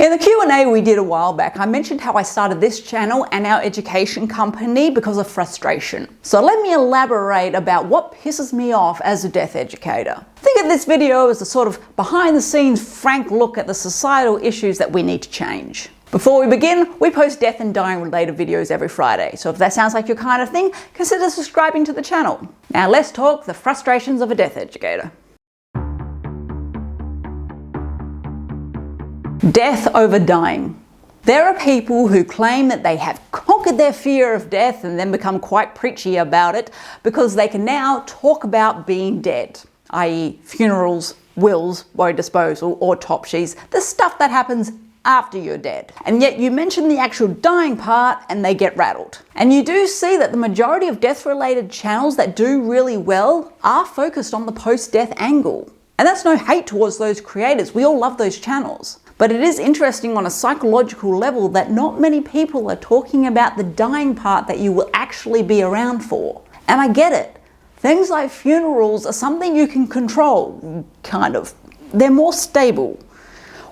In the Q&A we did a while back, I mentioned how I started this channel and our education company because of frustration. So let me elaborate about what pisses me off as a death educator. Think of this video as a sort of behind the scenes frank look at the societal issues that we need to change. Before we begin, we post death and dying related videos every Friday, so if that sounds like your kind of thing, consider subscribing to the channel. Now let's talk the frustrations of a death educator. Death over dying. There are people who claim that they have conquered their fear of death and then become quite preachy about it because they can now talk about being dead, i.e. funerals, wills, body disposal, autopsies, the stuff that happens after you're dead. And yet you mention the actual dying part and they get rattled. And you do see that the majority of death-related channels that do really well are focused on the post-death angle. And that's no hate towards those creators, we all love those channels. But it is interesting on a psychological level that not many people are talking about the dying part that you will actually be around for. And I get it. Things like funerals are something you can control, kind of. They're more stable.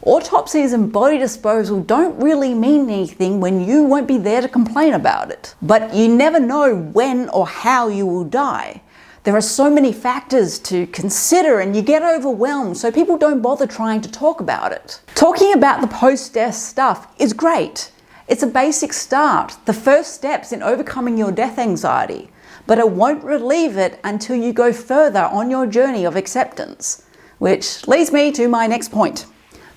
Autopsies and body disposal don't really mean anything when you won't be there to complain about it. But you never know when or how you will die. There are so many factors to consider and you get overwhelmed, so people don't bother trying to talk about it. Talking about the post-death stuff is great. It's a basic start, the first steps in overcoming your death anxiety, but it won't relieve it until you go further on your journey of acceptance. Which leads me to my next point.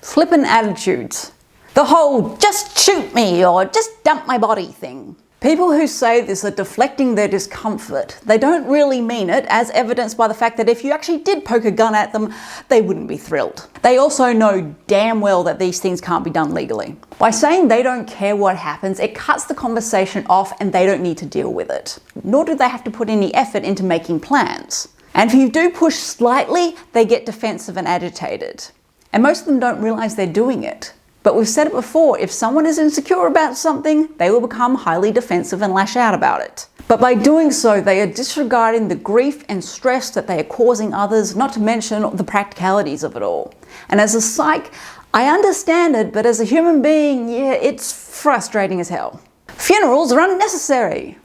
Flippant attitudes. The whole just shoot me or just dump my body thing. People who say this are deflecting their discomfort. They don't really mean it, as evidenced by the fact that if you actually did poke a gun at them, they wouldn't be thrilled. They also know damn well that these things can't be done legally. By saying they don't care what happens, it cuts the conversation off and they don't need to deal with it. Nor do they have to put any effort into making plans. And if you do push slightly, they get defensive and agitated. And most of them don't realize they're doing it. But we've said it before, if someone is insecure about something, they will become highly defensive and lash out about it. But by doing so, they are disregarding the grief and stress that they are causing others, not to mention the practicalities of it all. And as a psych, I understand it, but as a human being, yeah, it's frustrating as hell. Funerals are unnecessary.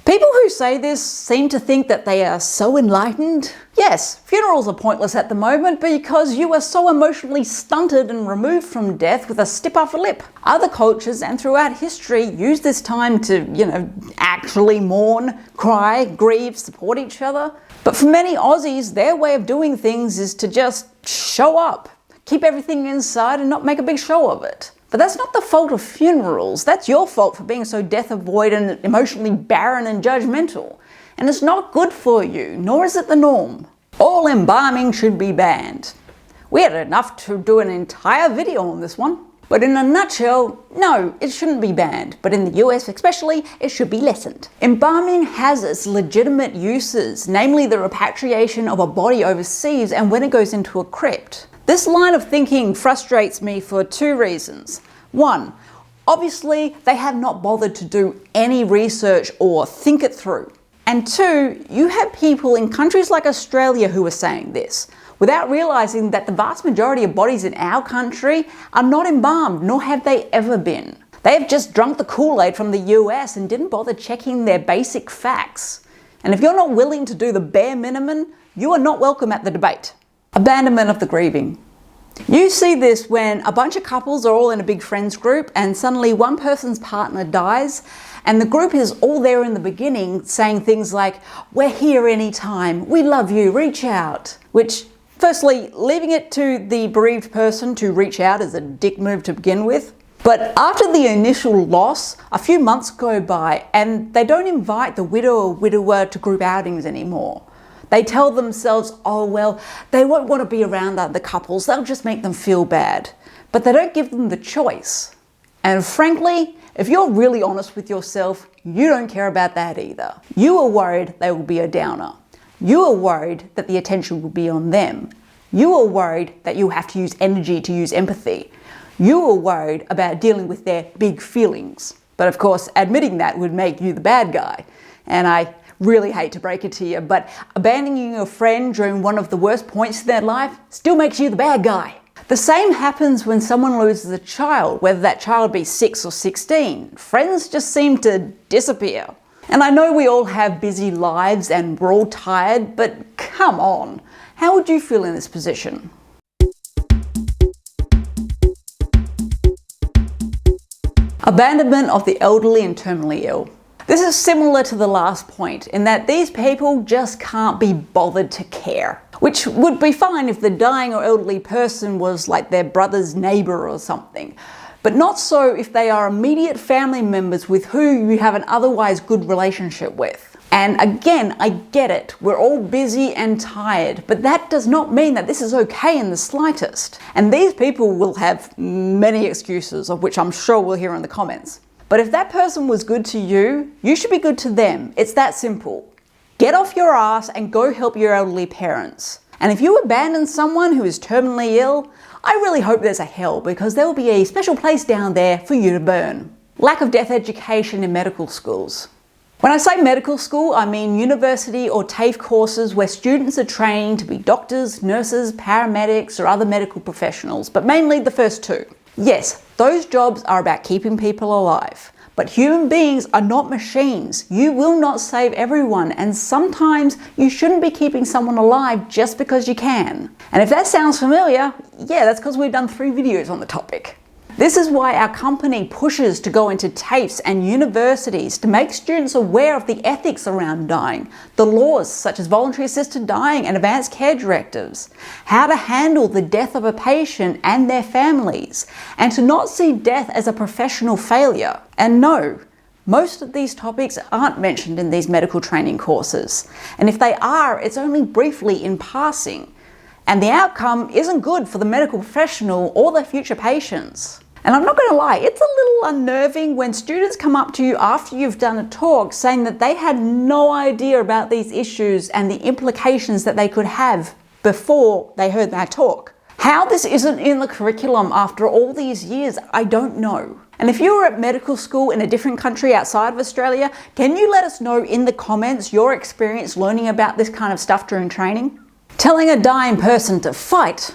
People who say this seem to think that they are so enlightened. Yes, funerals are pointless at the moment because you are so emotionally stunted and removed from death with a stiff upper lip. Other cultures and throughout history use this time to, actually mourn, cry, grieve, support each other. But for many Aussies, their way of doing things is to just show up, keep everything inside and not make a big show of it. But that's not the fault of funerals. That's your fault for being so death avoidant, emotionally barren and judgmental. And it's not good for you, nor is it the norm. All embalming should be banned. We had enough to do an entire video on this one. But in a nutshell, no, it shouldn't be banned. But in the US especially, it should be lessened. Embalming has its legitimate uses, namely the repatriation of a body overseas and when it goes into a crypt. This line of thinking frustrates me for two reasons. One, obviously they have not bothered to do any research or think it through. And two, you have people in countries like Australia who are saying this, without realizing that the vast majority of bodies in our country are not embalmed, nor have they ever been. They have just drunk the Kool-Aid from the US and didn't bother checking their basic facts. And if you're not willing to do the bare minimum, you are not welcome at the debate. Abandonment of the grieving. You see this when a bunch of couples are all in a big friends group and suddenly one person's partner dies and the group is all there in the beginning saying things like, "We're here anytime, we love you, reach out." Which, firstly, leaving it to the bereaved person to reach out is a dick move to begin with. But after the initial loss, a few months go by and they don't invite the widow or widower to group outings anymore. They tell themselves, oh well, they won't want to be around other couples, they'll just make them feel bad. But they don't give them the choice. And frankly, if you're really honest with yourself, you don't care about that either. You are worried they will be a downer. You are worried that the attention will be on them. You are worried that you have to use energy to use empathy. You are worried about dealing with their big feelings. But of course, admitting that would make you the bad guy. And I really hate to break it to you, but abandoning your friend during one of the worst points in their life still makes you the bad guy. The same happens when someone loses a child, whether that child be 6 or 16. Friends just seem to disappear. And I know we all have busy lives and we're all tired, but come on, how would you feel in this position? Abandonment of the elderly and terminally ill. This is similar to the last point in that these people just can't be bothered to care, which would be fine if the dying or elderly person was like their brother's neighbour or something, but not so if they are immediate family members with who you have an otherwise good relationship with. And again, I get it, we're all busy and tired, but that does not mean that this is okay in the slightest. And these people will have many excuses, of which I'm sure we'll hear in the comments. But if that person was good to you, you should be good to them. It's that simple. Get off your ass and go help your elderly parents. And if you abandon someone who is terminally ill, I really hope there's a hell, because there will be a special place down there for you to burn. Lack of death education in medical schools. When I say medical school, I mean university or TAFE courses where students are training to be doctors, nurses, paramedics, or other medical professionals, but mainly the first two. Yes, those jobs are about keeping people alive, but human beings are not machines. You will not save everyone, and sometimes you shouldn't be keeping someone alive just because you can. And if that sounds familiar, yeah, that's because we've done 3 videos on the topic. This is why our company pushes to go into TAFEs and universities to make students aware of the ethics around dying, the laws such as voluntary assisted dying and advanced care directives, how to handle the death of a patient and their families, and to not see death as a professional failure. And no, most of these topics aren't mentioned in these medical training courses. And if they are, it's only briefly in passing. And the outcome isn't good for the medical professional or their future patients. And I'm not going to lie, it's a little unnerving when students come up to you after you've done a talk saying that they had no idea about these issues and the implications that they could have before they heard that talk. How this isn't in the curriculum after all these years, I don't know. And if you were at medical school in a different country outside of Australia, can you let us know in the comments your experience learning about this kind of stuff during training? Telling a dying person to fight.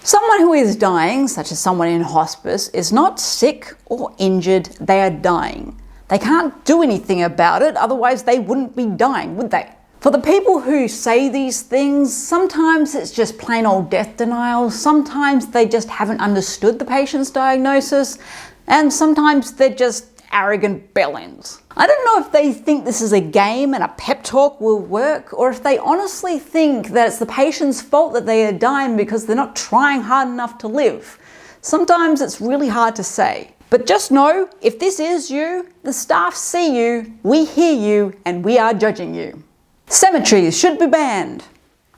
Someone who is dying, such as someone in hospice, is not sick or injured, they are dying. They can't do anything about it, otherwise they wouldn't be dying, would they? For the people who say these things, sometimes it's just plain old death denial, sometimes they just haven't understood the patient's diagnosis, and sometimes they're just arrogant bellends. I don't know if they think this is a game and a pep talk will work, or if they honestly think that it's the patient's fault that they are dying because they're not trying hard enough to live. Sometimes it's really hard to say. But just know, if this is you, the staff see you, we hear you, and we are judging you. Cemeteries should be banned.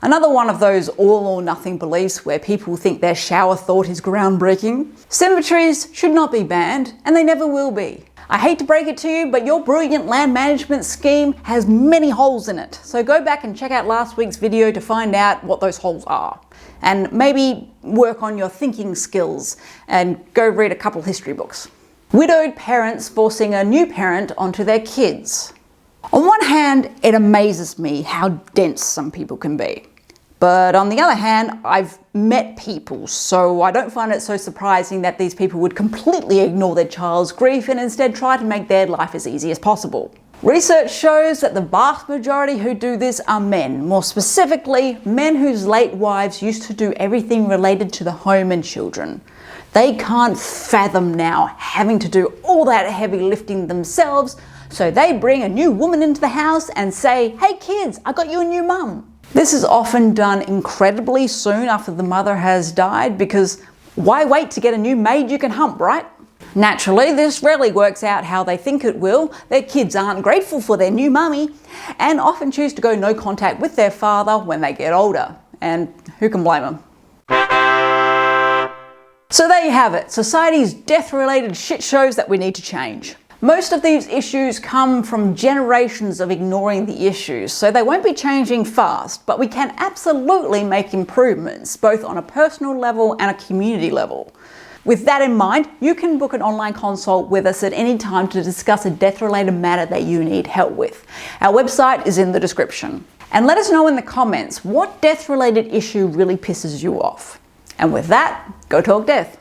Another one of those all or nothing beliefs where people think their shower thought is groundbreaking. Cemeteries should not be banned, and they never will be. I hate to break it to you, but your brilliant land management scheme has many holes in it. So go back and check out last week's video to find out what those holes are. And maybe work on your thinking skills and go read a couple history books. Widowed parents forcing a new parent onto their kids. On one hand, it amazes me how dense some people can be. But on the other hand, I've met people, so I don't find it so surprising that these people would completely ignore their child's grief and instead try to make their life as easy as possible. Research shows that the vast majority who do this are men, more specifically, men whose late wives used to do everything related to the home and children. They can't fathom now having to do all that heavy lifting themselves, so they bring a new woman into the house and say, "Hey kids, I got you a new mum." This is often done incredibly soon after the mother has died, because why wait to get a new maid you can hump, right? Naturally, this rarely works out how they think it will. Their kids aren't grateful for their new mummy and often choose to go no contact with their father when they get older. And who can blame them? So there you have it, society's death-related shit shows that we need to change. Most of these issues come from generations of ignoring the issues, so they won't be changing fast, but we can absolutely make improvements, both on a personal level and a community level. With that in mind, you can book an online consult with us at any time to discuss a death-related matter that you need help with. Our website is in the description. And let us know in the comments what death-related issue really pisses you off. And with that, go talk death.